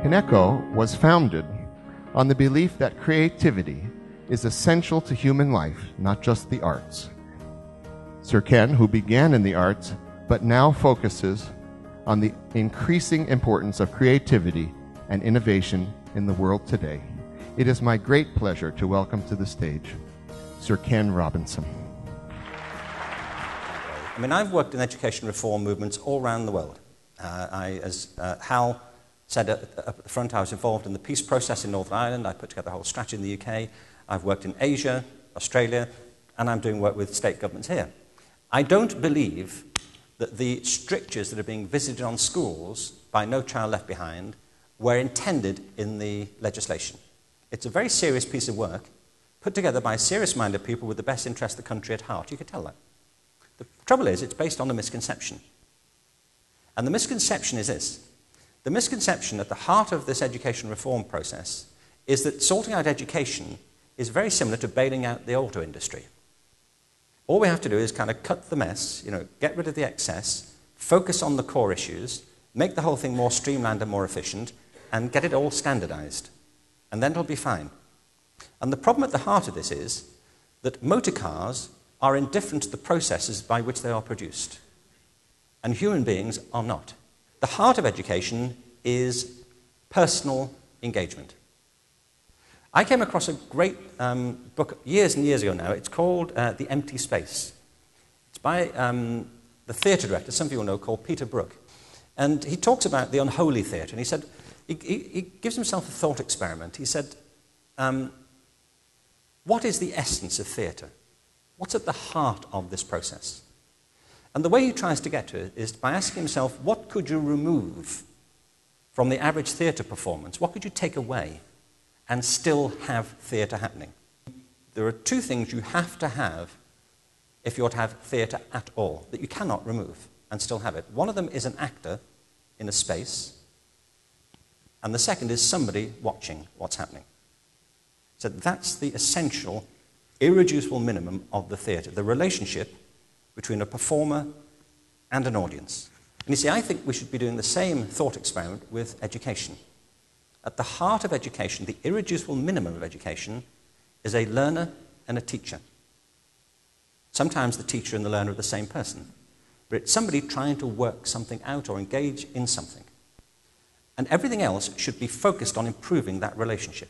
KANEKO was founded on the belief that creativity is essential to human life, not just the arts. Sir Ken, who began in the arts but now focuses on the increasing importance of creativity and innovation in the world today, it is my great pleasure to welcome to the stage Sir Ken Robinson. I mean, I've worked in education reform movements all around the world. As Hal said at the front, I was involved in the peace process in Northern Ireland. I put together a whole strategy in the UK. I've worked in Asia, Australia, and I'm doing work with state governments here. I don't believe that the strictures that are being visited on schools by No Child Left Behind were intended in the legislation. It's a very serious piece of work put together by serious-minded people with the best interest of the country at heart. You could tell that. The trouble is, it's based on a misconception. And the misconception is this. The misconception at the heart of this education reform process is that sorting out education is very similar to bailing out the auto industry. All we have to do is kind of cut the mess, get rid of the excess, focus on the core issues, make the whole thing more streamlined and more efficient, and get it all standardized. And then it'll be fine. And the problem at the heart of this is that motor cars are indifferent to the processes by which they are produced. And human beings are not. The heart of education is personal engagement. I came across a great book years and years ago now. It's called The Empty Space. It's by the theatre director, some of you will know, called Peter Brook. And he talks about the unholy theatre. And he said, he gives himself a thought experiment. He said, what is the essence of theatre? What's at the heart of this process? And the way he tries to get to it is by asking himself, what could you remove from the average theatre performance? What could you take away and still have theatre happening? There are two things you have to have if you're to have theatre at all, that you cannot remove and still have it. One of them is an actor in a space, and the second is somebody watching what's happening. So that's the essential, irreducible minimum of the theatre, the relationship between a performer and an audience. And you see, I think we should be doing the same thought experiment with education. At the heart of education, the irreducible minimum of education, is a learner and a teacher. Sometimes the teacher and the learner are the same person, but it's somebody trying to work something out or engage in something. And everything else should be focused on improving that relationship.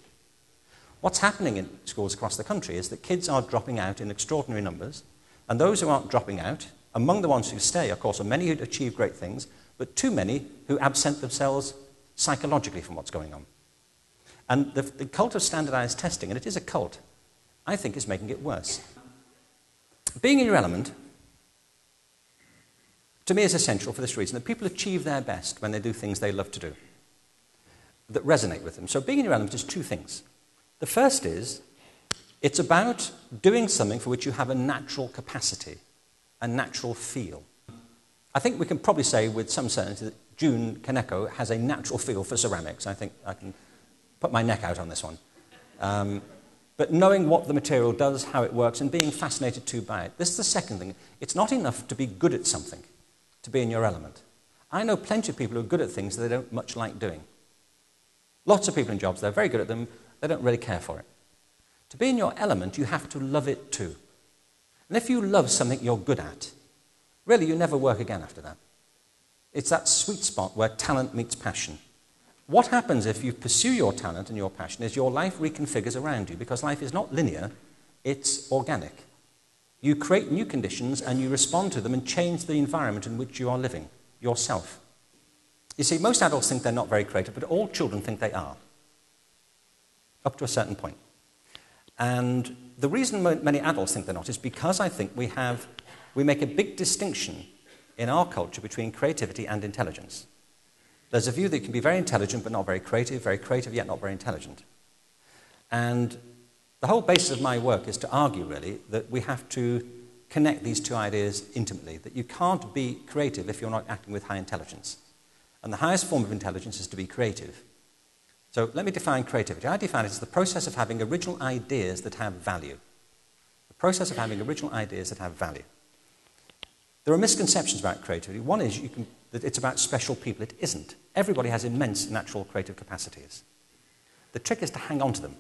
What's happening in schools across the country is that kids are dropping out in extraordinary numbers, and those who aren't dropping out, among the ones who stay, of course, are many who achieve great things, but too many who absent themselves psychologically from what's going on. And the cult of standardized testing, and it is a cult, I think is making it worse. Being in your element, to me, is essential for this reason, that people achieve their best when they do things they love to do, that resonate with them. So being in your element is two things. The first is, it's about doing something for which you have a natural capacity, a natural feel. I think we can probably say with some certainty that June KANEKO has a natural feel for ceramics. I think I can put my neck out on this one. But knowing what the material does, how it works, and being fascinated too by it. This is the second thing. It's not enough to be good at something, to be in your element. I know plenty of people who are good at things that they don't much like doing. Lots of people in jobs, they're very good at them, they don't really care for it. To be in your element, you have to love it too. And if you love something you're good at, really you never work again after that. It's that sweet spot where talent meets passion. What happens if you pursue your talent and your passion is your life reconfigures around you, because life is not linear, it's organic. You create new conditions and you respond to them and change the environment in which you are living, yourself. You see, most adults think they're not very creative, but all children think they are, up to a certain point. And the reason many adults think they're not is because I think we make a big distinction in our culture between creativity and intelligence. There's a view that you can be very intelligent but not very creative yet not very intelligent. And the whole basis of my work is to argue, really, that we have to connect these two ideas intimately, that you can't be creative if you're not acting with high intelligence. And the highest form of intelligence is to be creative. So let me define creativity. I define it as the process of having original ideas that have value. The process of having original ideas that have value. There are misconceptions about creativity. One is that it's about special people. It isn't. Everybody has immense natural creative capacities. The trick is to hang on to them.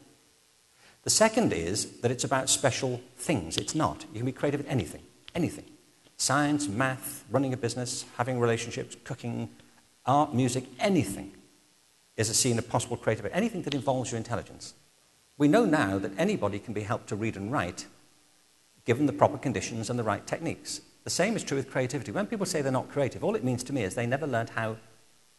The second is that it's about special things. It's not. You can be creative at anything. Anything. Science, math, running a business, having relationships, cooking, art, music, anything is a scene of possible creativity. Anything that involves your intelligence. We know now that anybody can be helped to read and write given the proper conditions and the right techniques. The same is true with creativity. When people say they're not creative, all it means to me is they never learned how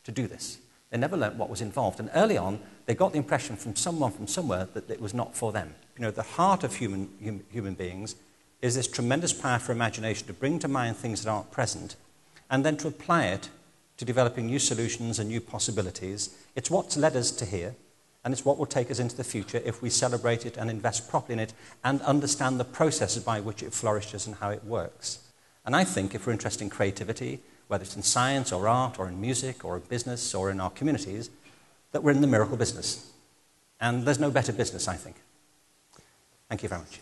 to do this. They never learned what was involved. And early on, they got the impression from someone from somewhere that it was not for them. You know, the heart of human beings is this tremendous power for imagination to bring to mind things that aren't present and then to apply it to developing new solutions and new possibilities. It's what's led us to here, and it's what will take us into the future if we celebrate it and invest properly in it and understand the processes by which it flourishes and how it works. And I think if we're interested in creativity, whether it's in science or art or in music or in business or in our communities, that we're in the miracle business. And there's no better business, I think. Thank you very much.